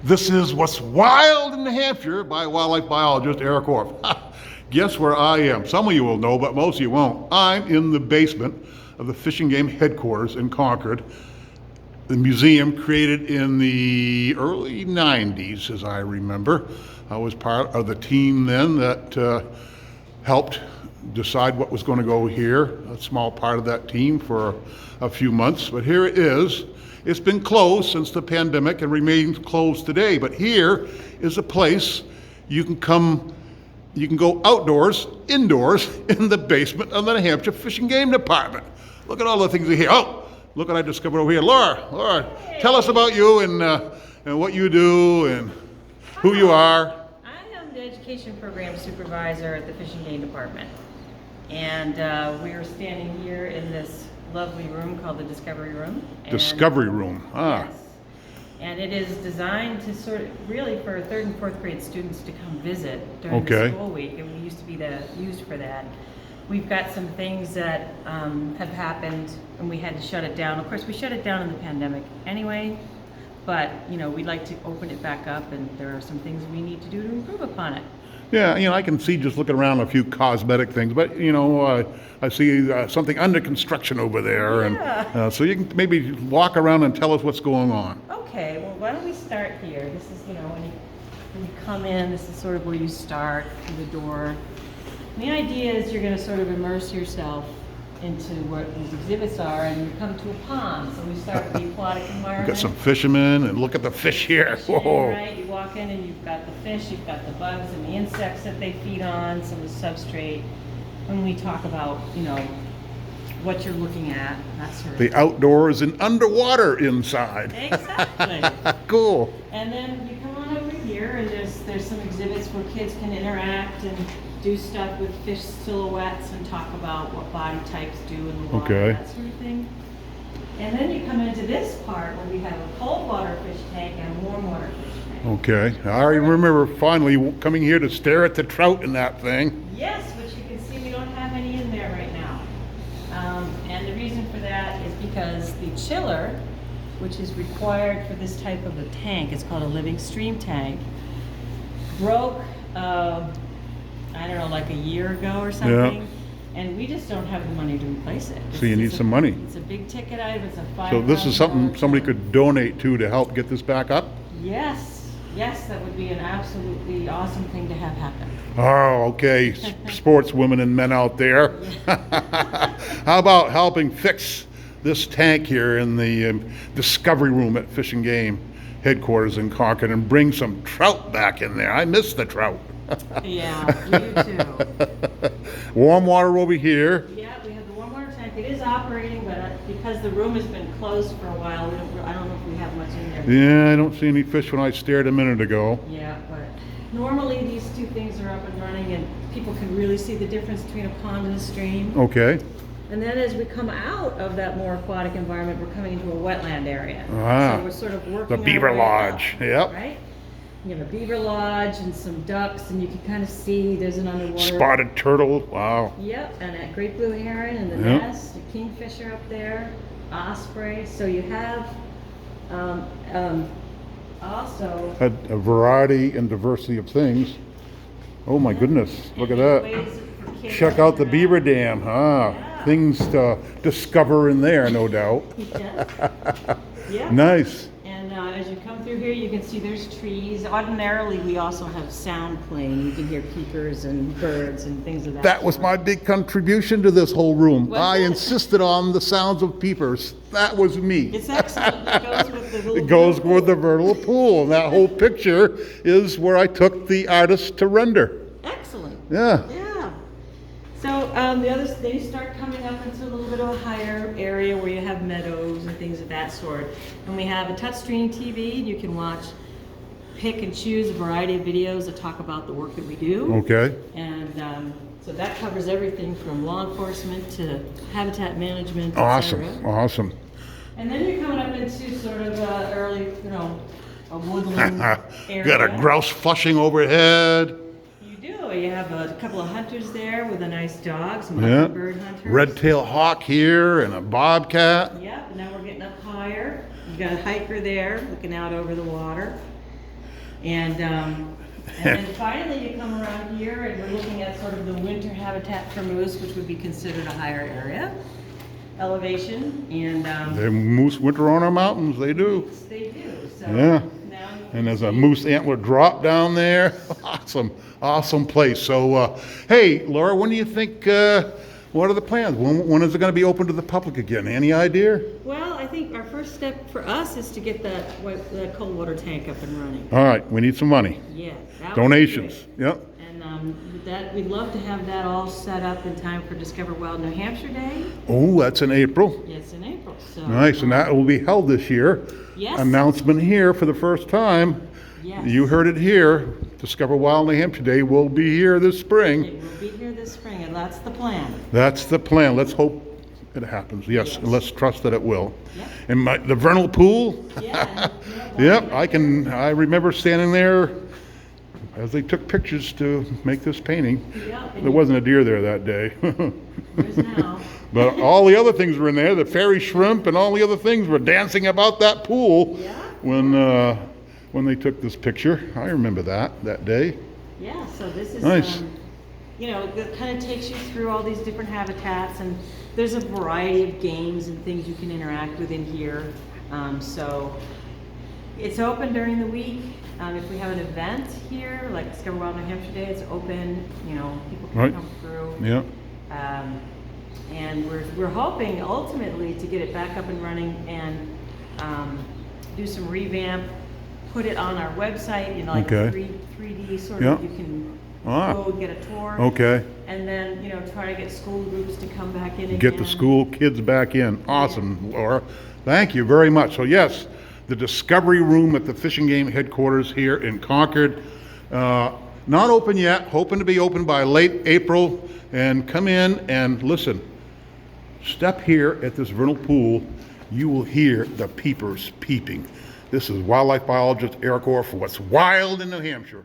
This is What's Wild in New Hampshire by wildlife biologist Eric Orff. Guess where I am? Some of you will know, but most of you won't. I'm in the basement of the Fish and Game headquarters in Concord, the museum created in the early 90s, as I remember. I was part of the team then that helped decide what was going to go here, a small part of that team for a few months, but here it is. It's been closed since the pandemic and remains closed today, but here is a place you can go outdoors, indoors, in the basement of the New Hampshire Fish and Game Department. Look at all the things here. Oh, look what I discovered over here. Laura, tell us about you and what you do and who you are. I am the Education Program Supervisor at the Fish and Game Department. And we are standing here in this lovely room called the Discovery Room. Discovery Room, Yes. And it is designed to sort of, really for 3rd and 4th grade students to come visit during the school week. And we used to be used for that. We've got some things that have happened and we had to shut it down. Of course, we shut it down in the pandemic anyway, but we'd like to open it back up and there are some things we need to do to improve upon it. Yeah, I can see just looking around a few cosmetic things, but I see something under construction over there, Yeah. and so you can maybe walk around and tell us what's going on. Okay, well, why don't we start here? This is, when you come in, this is sort of where you start, through the door. And the idea is you're going to sort of immerse yourself into what these exhibits are, and you come to a pond. So we start with the aquatic environment. Got some fishermen, and look at the fish here. Whoa! Right, you walk in and you've got the fish, you've got the bugs and the insects that they feed on, some of the substrate. When we talk about, what you're looking at, that sort of The outdoors and underwater inside. Exactly. Cool. And then you come on over here, and there's some exhibits where kids can interact and do stuff with fish silhouettes and talk about what body types do in the water, that sort of thing. And then you come into this part where we have a cold water fish tank and a warm water fish tank. Okay, I remember finally coming here to stare at the trout in that thing. Yes, which you can see we don't have any in there right now. And the reason for that is because the chiller, which is required for this type of a tank, it's called a living stream tank, broke I don't know, like a year ago or something. Yeah. And we just don't have the money to replace it. So you need some money. It's a big ticket item. It's a $5,000. So this is something somebody could donate to help get this back up? Yes. Yes, that would be an absolutely awesome thing to have happen. Oh, okay. Sportswomen and men out there. How about helping fix this tank here in the Discovery Room at Fish and Game headquarters in Concord and bring some trout back in there? I miss the trout. Yeah, you too. Warm water over here. Yeah, we have the warm water tank. It is operating, but because the room has been closed for a while, I don't know if we have much in there. Yeah, I don't see any fish when I stared a minute ago. Yeah, but normally these two things are up and running and people can really see the difference between a pond and a stream. Okay. And then as we come out of that more aquatic environment, we're coming into a wetland area. Ah, so we're sort of working the Beaver our way Lodge. up, Yep. Right? You have a beaver lodge and some ducks, and you can kind of see there's an underwater. Spotted turtle. Wow. Yep, and a great blue heron in the Yep. nest, a kingfisher up there, osprey. So you have also A variety and diversity of things. Oh my goodness, look at that. ways for kids Check to out the interact. Beaver Dam, huh? Yeah. Things to discover in there, no doubt. Yeah. Nice. And as you come through here, you can see there's trees. Ordinarily, we also have sound playing. You can hear peepers and birds and things of that That was sort. my big contribution to this whole room. Was I it? insisted on the sounds of peepers. That was me. It's excellent. It goes with the little It goes vernal with the pool. vernal pool. And that whole picture is where I took the artist to render. Excellent. Yeah. Yeah. So then you start coming up into a little bit of a higher area where you have meadows and things of that sort. And we have a touchscreen TV, and you can watch, pick and choose a variety of videos that talk about the work that we do. Okay. And so that covers everything from law enforcement to habitat management, Awesome. etc. Awesome. And then you're coming up into sort of early, a woodland area. Got a grouse flushing overhead. You do. You have a couple of hunters there with a nice dog, some Yeah. bird hunters. Red-tailed hawk here and a bobcat. Yep, and now we're getting up higher. You've got a hiker there looking out over the water. And then finally you come around here and we're looking at sort of the winter habitat for moose, which would be considered a higher area elevation. And The moose winter on our mountains, they do. they do. So Yeah. now And there's a moose antler drop down there. Awesome place. So, hey, Laura, when do you think, what are the plans? When is it going to be open to the public again? Any idea? well, I think our first step for us is to get that cold water tank up and running. All right, we need some money. Yeah. that would be Donations. great. Yep. And with that, we'd love to have that all set up in time for Discover Wild New Hampshire Day. Oh, that's in April. It's in April, so. Nice, and that will be held this year. Yes. Announcement here for the first time. Yes. You heard it here. Discover Wild New Hampshire Day will be here this spring. It will be here this spring, and that's the plan. That's the plan. Let's hope it happens. Yes, Yes. and let's trust that it will. Yep. And the Vernal Pool. Yeah. Yep, I remember standing there as they took pictures to make this painting. Yep, and There wasn't a deer there that day. There's now. But all the other things were in there. The fairy shrimp and all the other things were dancing about that pool Yeah. when they took this picture. I remember that day. Yeah, so this is, Nice. that kind of takes you through all these different habitats, and there's a variety of games and things you can interact with in here. So it's open during the week. If we have an event here, like Discover Wild New Hampshire Day, it's open. People can Right. come through. Yeah. And we're hoping ultimately to get it back up and running and do some revamp, put it on our website, like a Okay. 3D sort Yeah. of, you can Ah. go get a tour. Okay. And then, try to get school groups to come back in again. Get the school kids back in. Awesome, Laura. Thank you very much. So yes, the Discovery Room at the Fishing Game headquarters here in Concord. Not open yet, hoping to be open by late April. And come in and listen. Step here at this vernal pool, you will hear the peepers peeping. This is wildlife biologist Eric Orr for What's Wild in New Hampshire.